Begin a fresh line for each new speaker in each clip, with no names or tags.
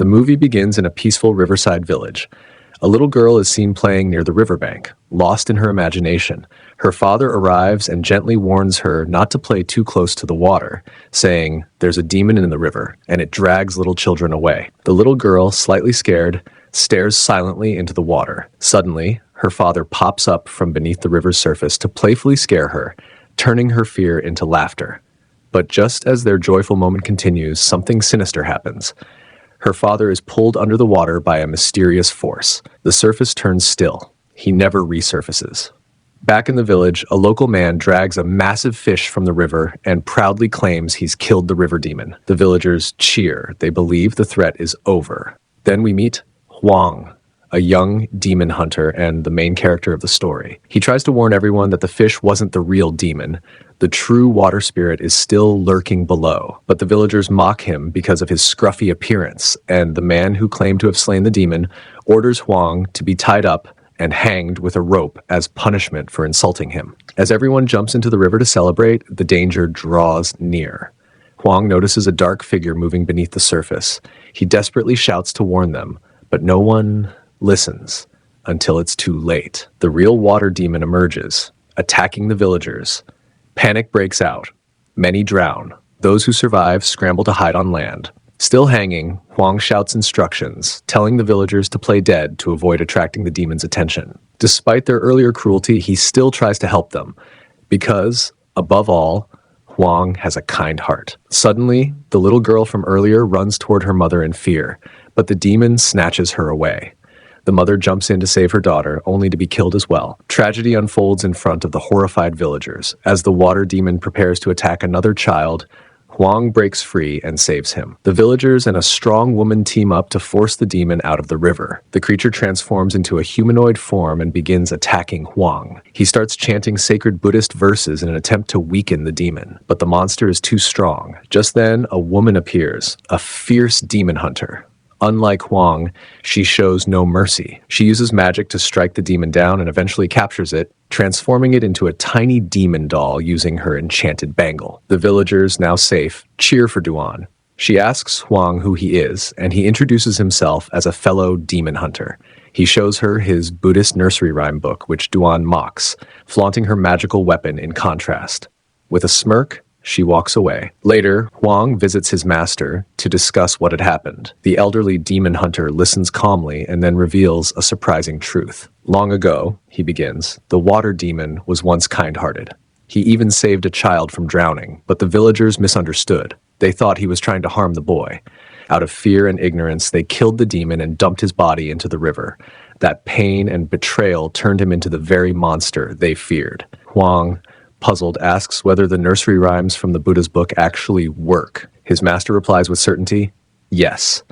The movie begins in a peaceful riverside village. A little girl is seen playing near the riverbank, lost in her imagination. Her father arrives and gently warns her not to play too close to the water, saying, "There's a demon in the river, and it drags little children away." The little girl, slightly scared, stares silently into the water. Suddenly, her father pops up from beneath the river's surface to playfully scare her, turning her fear into laughter. But just as their joyful moment continues, something sinister happens. Her father is pulled under the water by a mysterious force. The surface turns still. He never resurfaces. Back in the village, a local man drags a massive fish from the river and proudly claims he's killed the river demon. The villagers cheer. They believe the threat is over. Then we meet Huang, a young demon hunter and the main character of the story. He tries to warn everyone that the fish wasn't the real demon. The true water spirit is still lurking below, but the villagers mock him because of his scruffy appearance, and the man who claimed to have slain the demon orders Huang to be tied up and hanged with a rope as punishment for insulting him. As everyone jumps into the river to celebrate, the danger draws near. Huang notices a dark figure moving beneath the surface. He desperately shouts to warn them, but no one listens until it's too late. The real water demon emerges, attacking the villagers. Panic breaks out. Many drown. Those who survive scramble to hide on land. Still hanging, Huang shouts instructions, telling the villagers to play dead to avoid attracting the demon's attention. Despite their earlier cruelty, he still tries to help them, because, above all, Huang has a kind heart. Suddenly, the little girl from earlier runs toward her mother in fear, but the demon snatches her away. The mother jumps in to save her daughter, only to be killed as well. Tragedy unfolds in front of the horrified villagers. As the water demon prepares to attack another child, Huang breaks free and saves him. The villagers and a strong woman team up to force the demon out of the river. The creature transforms into a humanoid form and begins attacking Huang. He starts chanting sacred Buddhist verses in an attempt to weaken the demon, but the monster is too strong. Just then, a woman appears, a fierce demon hunter. Unlike Huang, she shows no mercy. She uses magic to strike the demon down and eventually captures it, transforming it into a tiny demon doll using her enchanted bangle. The villagers, now safe, cheer for Duan. She asks Huang who he is, and he introduces himself as a fellow demon hunter. He shows her his Buddhist nursery rhyme book, which Duan mocks, flaunting her magical weapon in contrast. With a smirk, she walks away. Later, Huang visits his master to discuss what had happened. The elderly demon hunter listens calmly and then reveals a surprising truth. Long ago, he begins, the water demon was once kind-hearted. He even saved a child from drowning, but the villagers misunderstood. They thought he was trying to harm the boy. Out of fear and ignorance, they killed the demon and dumped his body into the river. That pain and betrayal turned him into the very monster they feared. Huang, puzzled, asks whether the nursery rhymes from the Buddha's book actually work. His master replies with certainty, yes.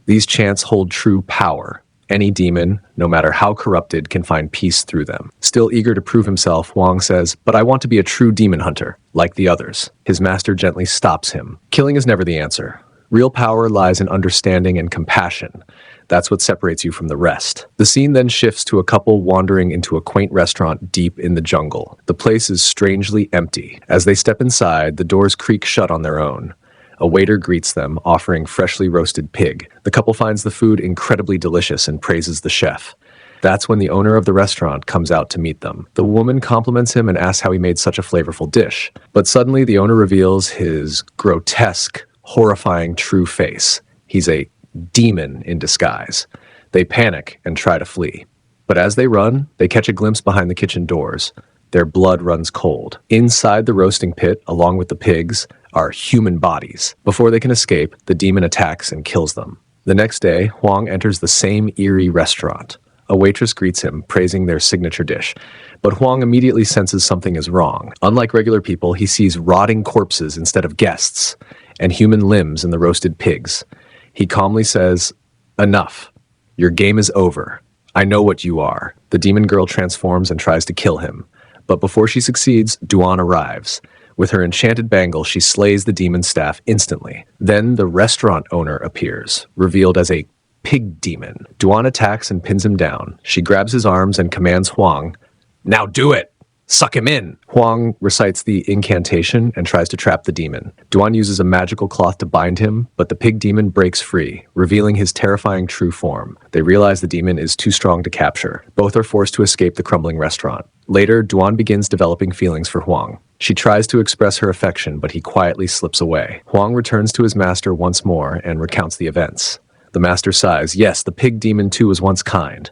These chants hold true power. Any demon, no matter how corrupted, can find peace through them. Still eager to prove himself, Huang says, "But I want to be a true demon hunter, like the others." His master gently stops him. Killing is never the answer. Real power lies in understanding and compassion. That's what separates you from the rest. The scene then shifts to a couple wandering into a quaint restaurant deep in the jungle. The place is strangely empty. As they step inside, the doors creak shut on their own. A waiter greets them, offering freshly roasted pig. The couple finds the food incredibly delicious and praises the chef. That's when the owner of the restaurant comes out to meet them. The woman compliments him and asks how he made such a flavorful dish. But suddenly the owner reveals his grotesque, horrifying true face. He's a demon in disguise. They panic and try to flee. But as they run, they catch a glimpse behind the kitchen doors. Their blood runs cold. Inside the roasting pit, along with the pigs, are human bodies. Before they can escape, the demon attacks and kills them. The next day, Huang enters the same eerie restaurant. A waitress greets him, praising their signature dish. But Huang immediately senses something is wrong. Unlike regular people, he sees rotting corpses instead of guests, and human limbs in the roasted pigs. He calmly says, "Enough. Your game is over. I know what you are." The demon girl transforms and tries to kill him. But before she succeeds, Duan arrives. With her enchanted bangle, she slays the demon staff instantly. Then the restaurant owner appears, revealed as a pig demon. Duan attacks and pins him down. She grabs his arms and commands Huang, "Now do it!" Suck him in! Huang recites the incantation and tries to trap the demon. Duan uses a magical cloth to bind him, but the pig demon breaks free, revealing his terrifying true form. They realize the demon is too strong to capture. Both are forced to escape the crumbling restaurant. Later, Duan begins developing feelings for Huang. She tries to express her affection, but he quietly slips away. Huang returns to his master once more and recounts the events. The master sighs. Yes, the pig demon too was once kind.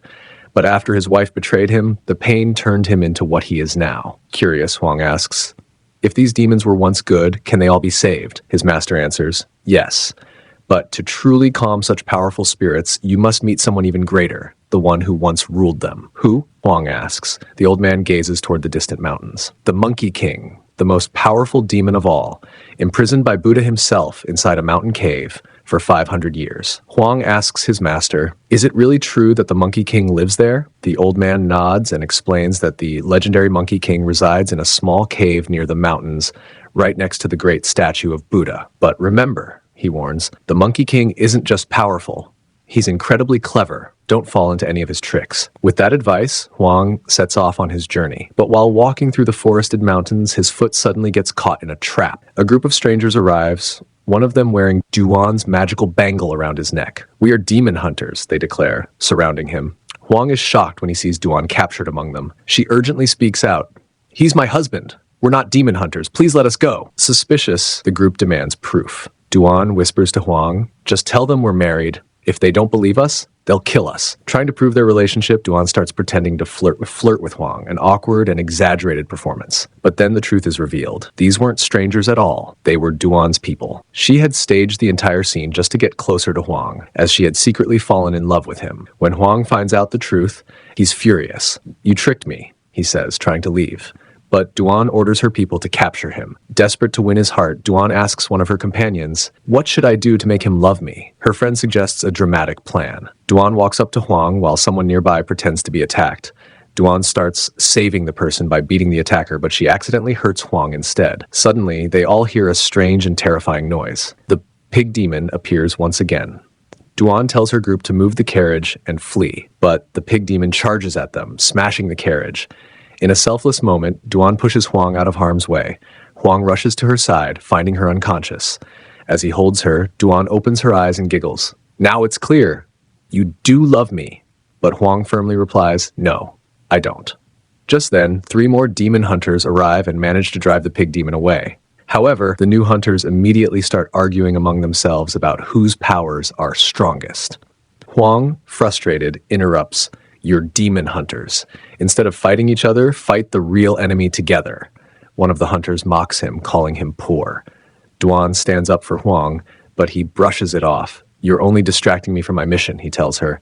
But after his wife betrayed him, the pain turned him into what he is now. Curious, Huang asks, if these demons were once good, can they all be saved? His master answers, yes. But to truly calm such powerful spirits, you must meet someone even greater, the one who once ruled them. Who? Huang asks. The old man gazes toward the distant mountains. The Monkey King, the most powerful demon of all, imprisoned by Buddha himself inside a mountain cave for 500 years. Huang asks his master, is it really true that the Monkey King lives there? The old man nods and explains that the legendary Monkey King resides in a small cave near the mountains, right next to the great statue of Buddha. But remember, he warns, the Monkey King isn't just powerful. He's incredibly clever. Don't fall into any of his tricks. With that advice, Huang sets off on his journey. But while walking through the forested mountains, his foot suddenly gets caught in a trap. A group of strangers arrives, one of them wearing Duan's magical bangle around his neck. We are demon hunters, they declare, surrounding him. Huang is shocked when he sees Duan captured among them. She urgently speaks out, he's my husband. We're not demon hunters. Please let us go. Suspicious, the group demands proof. Duan whispers to Huang, just tell them we're married. If they don't believe us, they'll kill us. Trying to prove their relationship, Duan starts pretending to flirt with Huang, an awkward and exaggerated performance. But then the truth is revealed. These weren't strangers at all. They were Duan's people. She had staged the entire scene just to get closer to Huang, as she had secretly fallen in love with him. When Huang finds out the truth, he's furious. You tricked me, he says, trying to leave. But Duan orders her people to capture him. Desperate to win his heart, Duan asks one of her companions, what should I do to make him love me? Her friend suggests a dramatic plan. Duan walks up to Huang while someone nearby pretends to be attacked. Duan starts saving the person by beating the attacker, but she accidentally hurts Huang instead. Suddenly, they all hear a strange and terrifying noise. The pig demon appears once again. Duan tells her group to move the carriage and flee, but the pig demon charges at them, smashing the carriage. In a selfless moment, Duan pushes Huang out of harm's way. Huang rushes to her side, finding her unconscious. As he holds her, Duan opens her eyes and giggles. Now it's clear. You do love me. But Huang firmly replies, no, I don't. Just then, 3 more demon hunters arrive and manage to drive the pig demon away. However, the new hunters immediately start arguing among themselves about whose powers are strongest. Huang, frustrated, interrupts, you're demon hunters. Instead of fighting each other, fight the real enemy together. One of the hunters mocks him, calling him poor. Duan stands up for Huang, but he brushes it off. You're only distracting me from my mission, he tells her.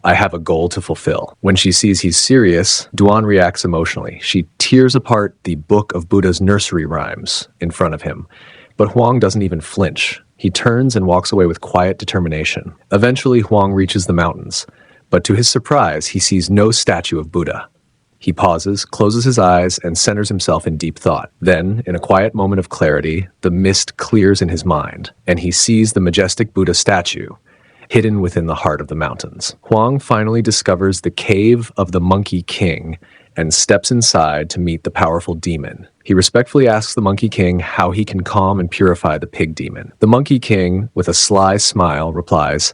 I have a goal to fulfill. When she sees he's serious, Duan reacts emotionally. She tears apart the book of Buddha's nursery rhymes in front of him. But Huang doesn't even flinch. He turns and walks away with quiet determination. Eventually, Huang reaches the mountains. But to his surprise, he sees no statue of Buddha. He pauses, closes his eyes, and centers himself in deep thought. Then, in a quiet moment of clarity, the mist clears in his mind, and he sees the majestic Buddha statue, hidden within the heart of the mountains. Huang finally discovers the cave of the Monkey King and steps inside to meet the powerful demon. He respectfully asks the Monkey King how he can calm and purify the pig demon. The Monkey King, with a sly smile, replies,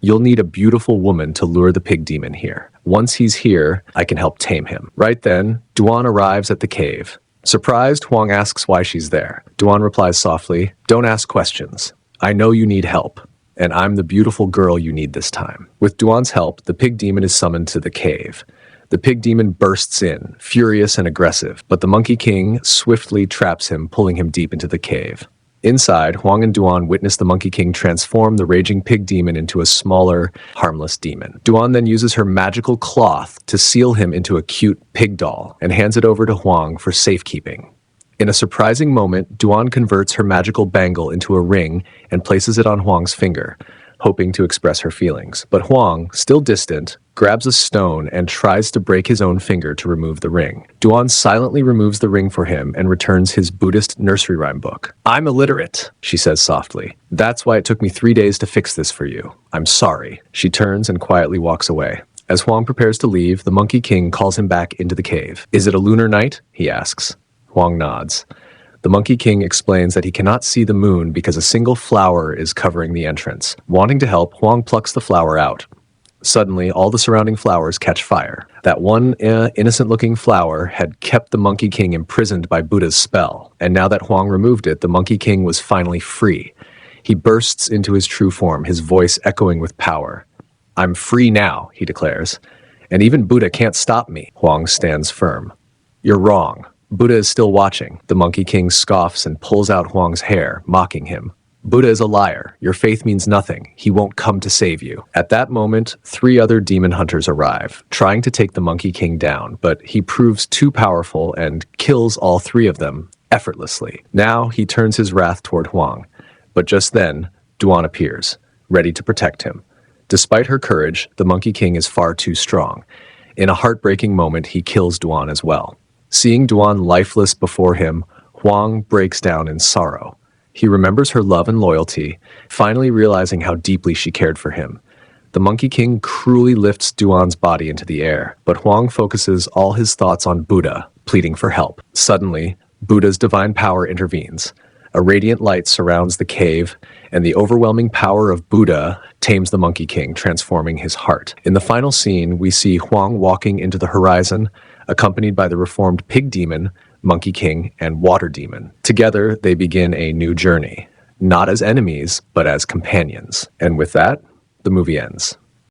you'll need a beautiful woman to lure the pig demon here. Once he's here, I can help tame him. Right then, Duan arrives at the cave. Surprised, Huang asks why she's there. Duan replies softly, don't ask questions. I know you need help, and I'm the beautiful girl you need this time. With Duan's help, the pig demon is summoned to the cave. The pig demon bursts in, furious and aggressive, but the Monkey King swiftly traps him, pulling him deep into the cave. Inside, Huang and Duan witness the Monkey King transform the raging pig demon into a smaller, harmless demon. Duan then uses her magical cloth to seal him into a cute pig doll and hands it over to Huang for safekeeping. In a surprising moment, Duan converts her magical bangle into a ring and places it on Huang's finger, hoping to express her feelings. But Huang, still distant, grabs a stone and tries to break his own finger to remove the ring. Duan silently removes the ring for him and returns his Buddhist nursery rhyme book. I'm illiterate, she says softly. That's why it took me 3 days to fix this for you. I'm sorry. She turns and quietly walks away. As Huang prepares to leave, the Monkey King calls him back into the cave. Is it a lunar night? He asks. Huang nods. The Monkey King explains that he cannot see the moon because a single flower is covering the entrance. Wanting to help, Huang plucks the flower out. Suddenly, all the surrounding flowers catch fire. That one innocent-looking flower had kept the Monkey King imprisoned by Buddha's spell, and now that Huang removed it, the Monkey King was finally free. He bursts into his true form, his voice echoing with power. "I'm free now," he declares. "And even Buddha can't stop me." Huang stands firm. "You're wrong. Buddha is still watching." The Monkey King scoffs and pulls out Huang's hair, mocking him. "Buddha is a liar. Your faith means nothing. He won't come to save you." At that moment, 3 other demon hunters arrive, trying to take the Monkey King down, but he proves too powerful and kills all 3 of them effortlessly. Now he turns his wrath toward Huang. But just then, Duan appears, ready to protect him. Despite her courage, the Monkey King is far too strong. In a heartbreaking moment, he kills Duan as well. Seeing Duan lifeless before him, Huang breaks down in sorrow. He remembers her love and loyalty, finally realizing how deeply she cared for him. The Monkey King cruelly lifts Duan's body into the air, but Huang focuses all his thoughts on Buddha, pleading for help. Suddenly, Buddha's divine power intervenes. A radiant light surrounds the cave, and the overwhelming power of Buddha tames the Monkey King, transforming his heart. In the final scene, we see Huang walking into the horizon, accompanied by the reformed pig demon, Monkey King, and water demon. Together, they begin a new journey, not as enemies, but as companions. And with that, the movie ends.